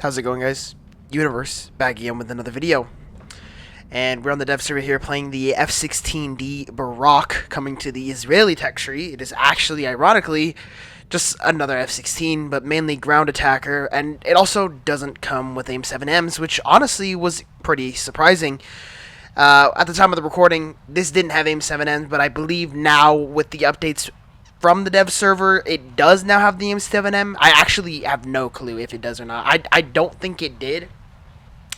How's it going, guys? Universe, back again with another video. And we're on the dev server here playing the F-16D BARAK coming to the Israeli tech tree. It is actually, ironically, just another F-16, but mainly ground attacker. And it also doesn't come with AIM-7Ms, which honestly was pretty surprising. At the time of the recording, this didn't have AIM-7Ms, but I believe now with the updates from the dev server, it does now have the AIM-7M. I actually have no clue if it does or not. I don't think it did.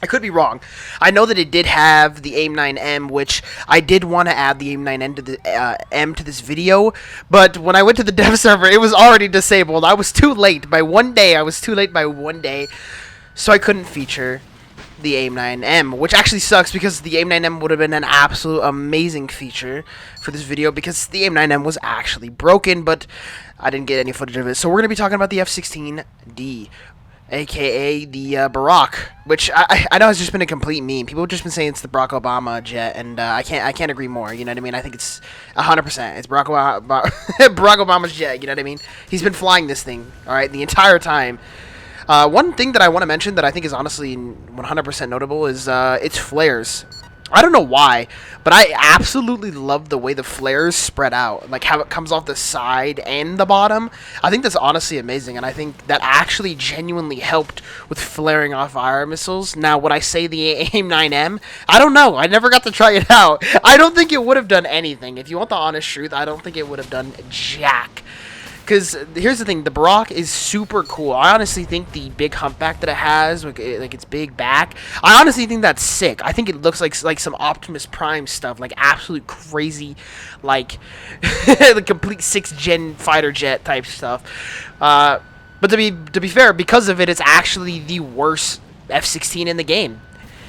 I could be wrong. I know that it did have the AIM-9M, which I did want to add the AIM-9M to the M to this video, but when I went to the dev server, it was already disabled. I was too late by one day. So I couldn't feature the AIM-9M, which actually sucks because the AIM-9M would have been an absolute amazing feature for this video because the AIM-9M was actually broken, but I didn't get any footage of it. So we're going to be talking about the F-16D, aka the BARAK, which I know has just been a complete meme. People have just been saying it's the Barack Obama jet, and I can't agree more. You know what I mean? I think it's 100%. It's Barack Obama's jet. You know what I mean? He's been flying this thing, all right, the entire time. One thing that I want to mention that I think is honestly 100% notable is its flares. I don't know why, but I absolutely love the way the flares spread out, like how it comes off the side and the bottom. I think that's honestly amazing, and I think that actually genuinely helped with flaring off fire missiles. Now, would I say the AIM-9M? I don't know. I never got to try it out. I don't think it would have done anything. If you want the honest truth, I don't think it would have done jack. Because here's the thing, the BARAK is super cool. I honestly think the big humpback that it has, like its big back, I honestly think that's sick. I think it looks like some Optimus Prime stuff, like absolute crazy, like the complete 6th gen fighter jet type stuff. But to be fair, because of it, it's actually the worst F-16 in the game.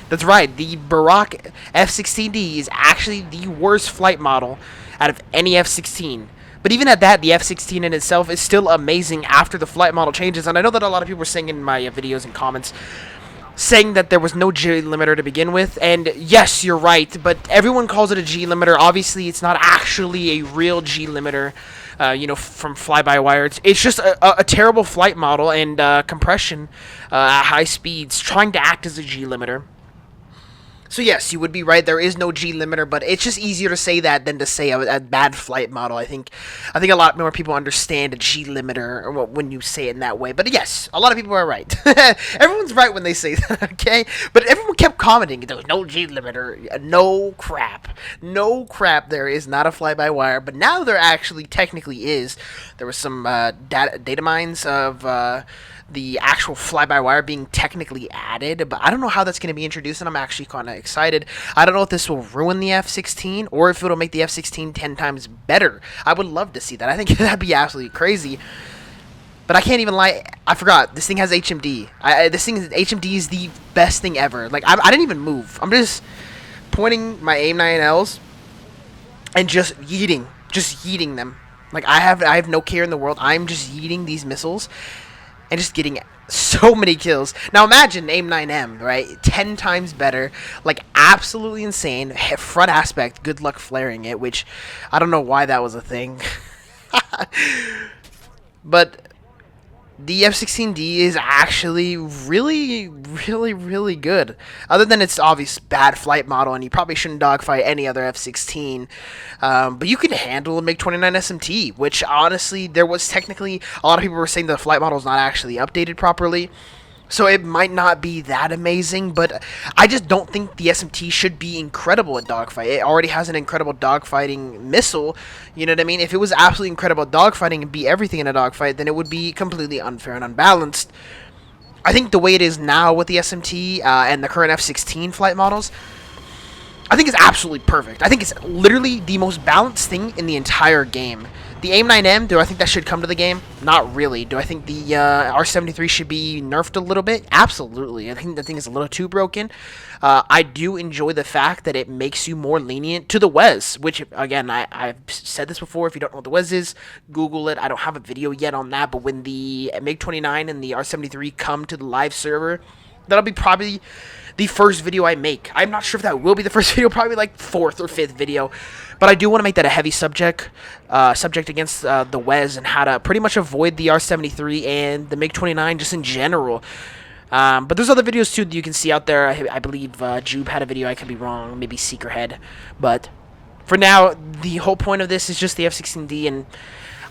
That's right, the BARAK F-16D is actually the worst flight model out of any F-16. But even at that, the F-16 in itself is still amazing after the flight model changes. And I know that a lot of people were saying in my videos and comments, saying that there was no G limiter to begin with. And yes, you're right, but everyone calls it a G limiter. Obviously, it's not actually a real G limiter, you know, from fly-by-wire. It's just a terrible flight model and compression at high speeds trying to act as a G limiter. So yes, you would be right. There is no G limiter, but it's just easier to say that than to say a bad flight model. I think a lot more people understand a G limiter when you say it in that way. But yes, a lot of people are right. Everyone's right when they say that, okay? But everyone kept commenting, there was no G limiter. No crap. No crap, there is not a fly-by-wire. But now there actually technically is. There was some data mines of the actual fly-by-wire being technically added, but I don't know how that's going to be introduced, and I'm actually kind of excited. I don't know if this will ruin the F-16 or if it'll make the F-16 10 times better. I would love to see that. I think that'd be absolutely crazy. But I can't even lie. I forgot. This thing has HMD. HMD is the best thing ever. Like, I didn't even move. I'm just pointing my AIM-9Ls and just yeeting them. Like, I have no care in the world. I'm just yeeting these missiles and just getting so many kills. Now imagine AIM-9M, right? 10 times better. Like, absolutely insane. Front aspect, good luck flaring it, which I don't know why that was a thing. But the F-16D is actually really, really, really good. Other than its obvious bad flight model, and you probably shouldn't dogfight any other F-16. But you can handle a MiG-29 SMT, which honestly, there was technically, a lot of people were saying the flight model is not actually updated properly. So it might not be that amazing, but I just don't think the SMT should be incredible at dogfight. It already has an incredible dogfighting missile, you know what I mean? If it was absolutely incredible at dogfighting and beat everything in a dogfight, then it would be completely unfair and unbalanced. I think the way it is now with the SMT and the current F-16 flight models, I think it's absolutely perfect. I think it's literally the most balanced thing in the entire game. The AIM-9M, do I think that should come to the game? Not really. Do I think the R-73 should be nerfed a little bit? Absolutely. I think the thing is a little too broken. I do enjoy the fact that it makes you more lenient to the WES, which, again, I've said this before. If you don't know what the WES is, Google it. I don't have a video yet on that, but when the MiG-29 and the R-73 come to the live server, that'll be probably the first video I make. I'm not sure if that will be the first video, probably like 4th or 5th video. But I do want to make that a heavy subject against the WES and how to pretty much avoid the R-73 and the MiG-29 just in general. But there's other videos too that you can see out there. I believe Jube had a video. I could be wrong. Maybe Seekerhead. But for now, the whole point of this is just the F-16D, and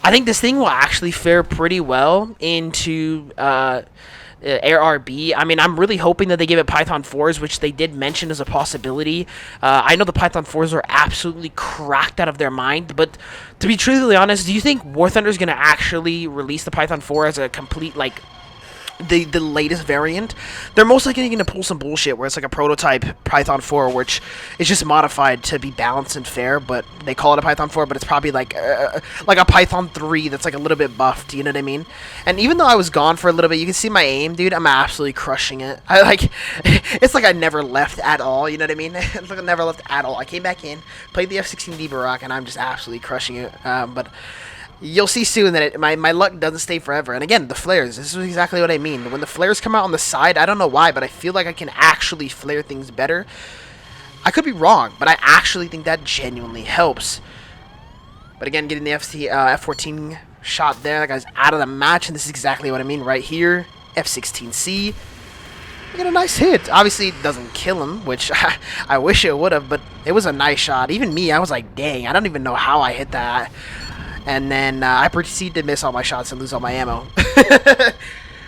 I think this thing will actually fare pretty well into Air RB. I mean, I'm really hoping that they give it Python 4s, which they did mention as a possibility. I know the Python 4s are absolutely cracked out of their mind, but to be truthfully honest, do you think War Thunder is going to actually release the Python 4 as a complete, like, the latest variant? They're most likely going to pull some bullshit where it's like a prototype Python 4, which is just modified to be balanced and fair, but they call it a Python 4, but it's probably like a Python 3 that's like a little bit buffed, you know what I mean? And even though I was gone for a little bit, you can see my aim, dude. I'm absolutely crushing it. It's like I never left at all, you know what I mean? It's like I never left at all. I came back in, played the F-16D BARAK, and I'm just absolutely crushing it. But you'll see soon that my luck doesn't stay forever. And again, the flares. This is exactly what I mean. When the flares come out on the side, I don't know why, but I feel like I can actually flare things better. I could be wrong, but I actually think that genuinely helps. But again, getting the F-14 shot there, that guy's out of the match, and this is exactly what I mean right here. F-16C. I got a nice hit. Obviously, it doesn't kill him, which I wish it would have, but it was a nice shot. Even me, I was like, dang, I don't even know how I hit that. And then I proceed to miss all my shots and lose all my ammo.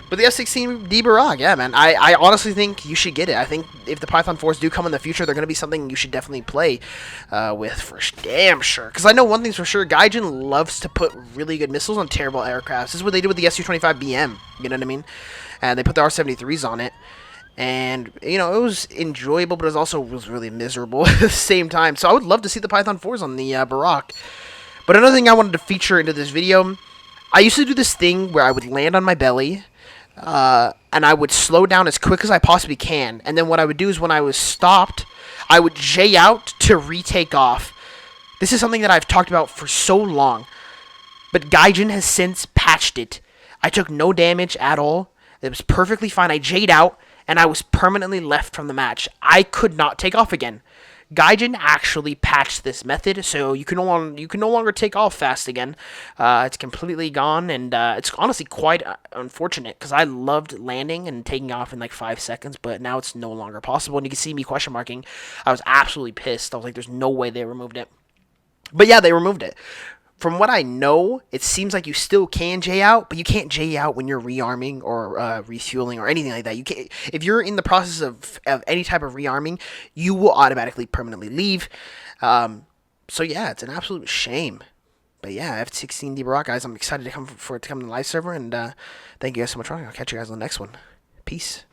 But the F-16D BARAK, yeah, man. I honestly think you should get it. I think if the Python 4s do come in the future, they're going to be something you should definitely play with for damn sure. Because I know one thing's for sure, Gaijin loves to put really good missiles on terrible aircrafts. This is what they did with the Su-25BM, you know what I mean? And they put the R-73s on it. And, you know, it was enjoyable, but it was really miserable at the same time. So I would love to see the Python 4s on the BARAK. But another thing I wanted to feature into this video, I used to do this thing where I would land on my belly, and I would slow down as quick as I possibly can. And then what I would do is when I was stopped, I would J out to retake off. This is something that I've talked about for so long, but Gaijin has since patched it. I took no damage at all. It was perfectly fine. I J'd out, and I was permanently left from the match. I could not take off again. Gaijin actually patched this method, so you can no longer take off fast again. It's completely gone, and it's honestly quite unfortunate because I loved landing and taking off in like 5 seconds, but now it's no longer possible. And you can see me question marking. I was absolutely pissed. I was like, "There's no way they removed it." But yeah, they removed it. From what I know, it seems like you still can J out, but you can't J out when you're rearming or refueling or anything like that. You can't, if you're in the process of any type of rearming, you will automatically permanently leave. So yeah, it's an absolute shame. But yeah, F-16D BARAK, guys, I'm excited to come to the live server, and thank you guys so much for watching. I'll catch you guys on the next one. Peace.